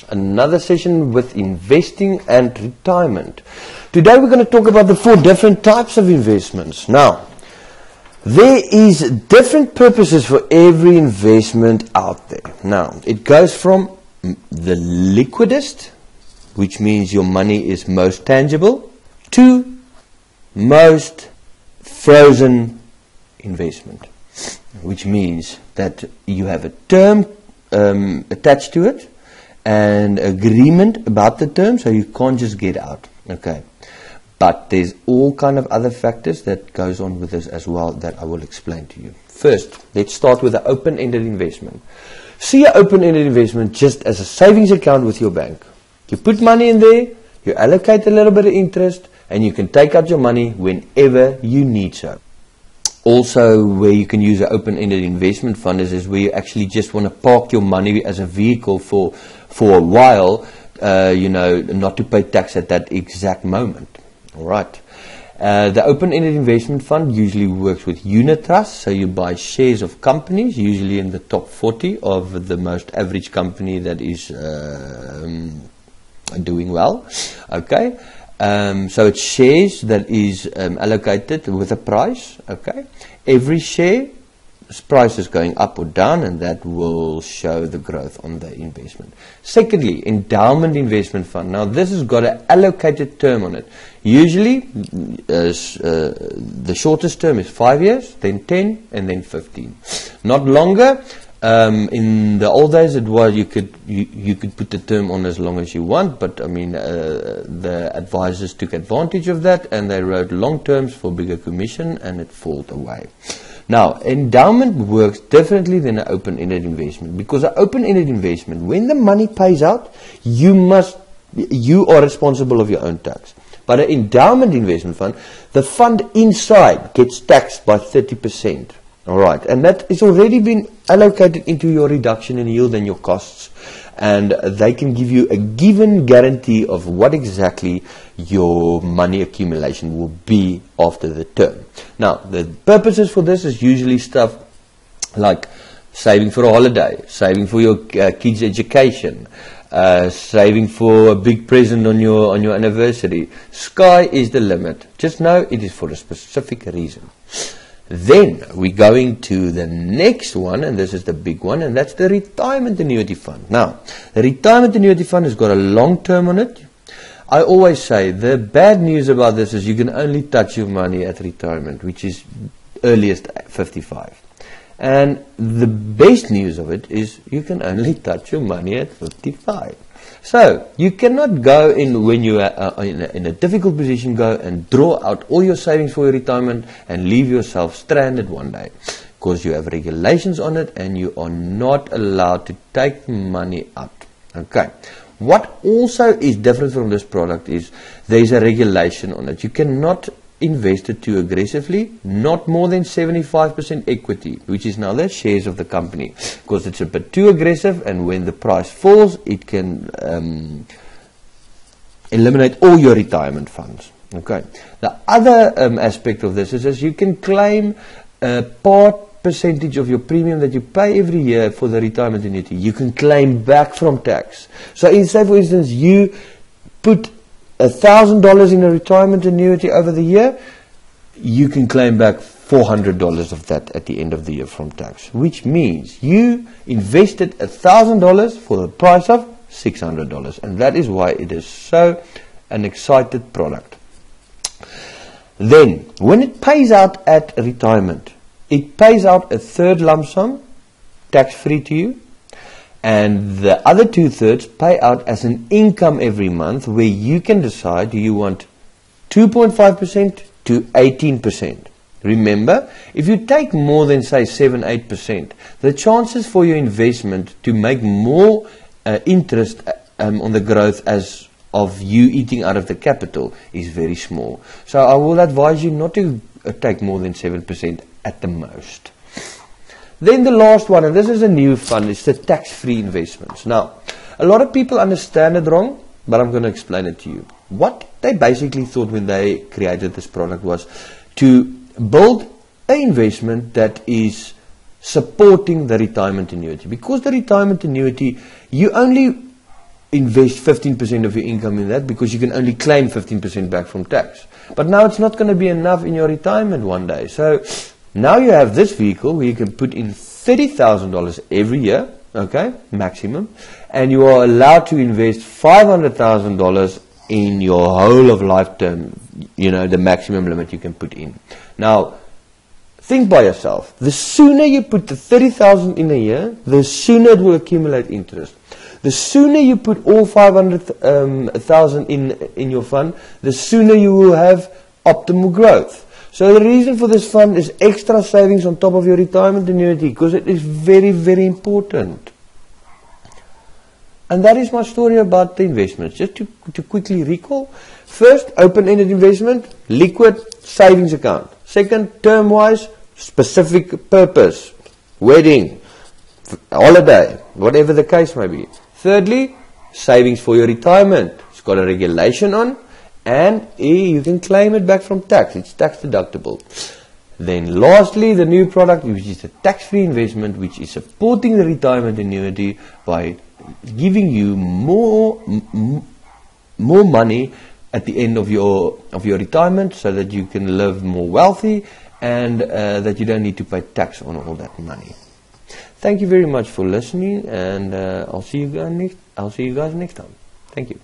Another session with investing and retirement. Today we're going to talk about the 4 different types of investments. Now, there is different purposes for every investment out there. Now, it goes from the liquidest, which means your money is most tangible, to most frozen investment, which means that you have a term attached to it and agreement about the term, so you can't just get out. Okay, but there's all kind of other factors that goes on with this as well that I will explain to you. First, let's start with the open-ended investment. See an open-ended investment just as a savings account with your bank. You put money in there, you allocate a little bit of interest, and you can take out your money whenever you need so. Also, where you can use an open-ended investment fund is where you actually just want to park your money as a vehicle for a while, not to pay tax at that exact moment. All right. The open-ended investment fund usually works with unit trusts, so you buy shares of companies, usually in the top 40 of the most average company that is doing well. Okay. So it's shares that is allocated with a price. Okay, every share's price is going up or down, and that will show the growth on the investment. Secondly, endowment investment fund. Now this has got an allocated term on it. Usually, the shortest term is 5 years, then 10, and then 15. Not longer. In the old days, it was you could put the term on as long as you want, but I mean the advisors took advantage of that and they wrote long terms for bigger commission, and it fell away. Now, endowment works differently than an open-ended investment, because an open-ended investment, when the money pays out, you are responsible of your own tax. But an endowment investment fund, the fund inside gets taxed by 30%. All right, and that is already been allocated into your reduction in yield and your costs, and they can give you a given guarantee of what exactly your money accumulation will be after the term. Now, the purposes for this is usually stuff like saving for a holiday, saving for your kids' education, saving for a big present on your anniversary. Sky is the limit. Just know it is for a specific reason. Then we're going to the next one, and this is the big one, and that's the retirement annuity fund. Now, the retirement annuity fund has got a long term on it. I always say the bad news about this is you can only touch your money at retirement, which is earliest 55. And the best news of it is you can only touch your money at 55. So, you cannot go in when you are in a difficult position, go and draw out all your savings for your retirement and leave yourself stranded one day. Because you have regulations on it and you are not allowed to take money out. Okay. What also is different from this product is there is a regulation on it. You cannot invest it too aggressively, not more than 75% equity, which is now the shares of the company, because it's a bit too aggressive, and when the price falls, it can eliminate all your retirement funds. Okay. The other aspect of this is you can claim a percentage of your premium that you pay every year for the retirement annuity. You can claim back from tax. So, say for instance, you put $1,000 in a retirement annuity over the year, you can claim back $400 of that at the end of the year from tax, which means you invested $1,000 for the price of $600, and that is why it is so an excited product. Then, when it pays out at retirement, it pays out a third lump sum, tax-free to you, and the other 2/3 pay out as an income every month, where you can decide, do you want 2.5% to 18%. Remember, if you take more than, say, 7-8%, the chances for your investment to make more interest on the growth as of you eating out of the capital is very small. So I will advise you not to take more than 7% at the most. Then the last one, and this is a new fund, is the tax-free investments. Now, a lot of people understand it wrong, but I'm going to explain it to you. What they basically thought when they created this product was to build an investment that is supporting the retirement annuity. Because the retirement annuity, you only invest 15% of your income in that, because you can only claim 15% back from tax. But now it's not going to be enough in your retirement one day. So now you have this vehicle where you can put in $30,000 every year, okay, maximum, and you are allowed to invest $500,000 in your whole of life term, you know, the maximum limit you can put in. Now, think by yourself. The sooner you put the 30,000 in a year, the sooner it will accumulate interest. The sooner you put all 500,000 in your fund, the sooner you will have optimal growth. So the reason for this fund is extra savings on top of your retirement annuity, because it is very, very important. And that is my story about the investments. Just to quickly recall. First, open-ended investment, liquid savings account. Second, term-wise, specific purpose, wedding, holiday, whatever the case may be. Thirdly, savings for your retirement. It's got a regulation on, and you can claim it back from tax. It's tax deductible. Then lastly, the new product, which is a tax-free investment, which is supporting the retirement annuity by giving you more money at the end of your retirement, so that you can live more wealthy, and that you don't need to pay tax on all that money. Thank you very much for listening, and I'll see you guys next time. Thank you.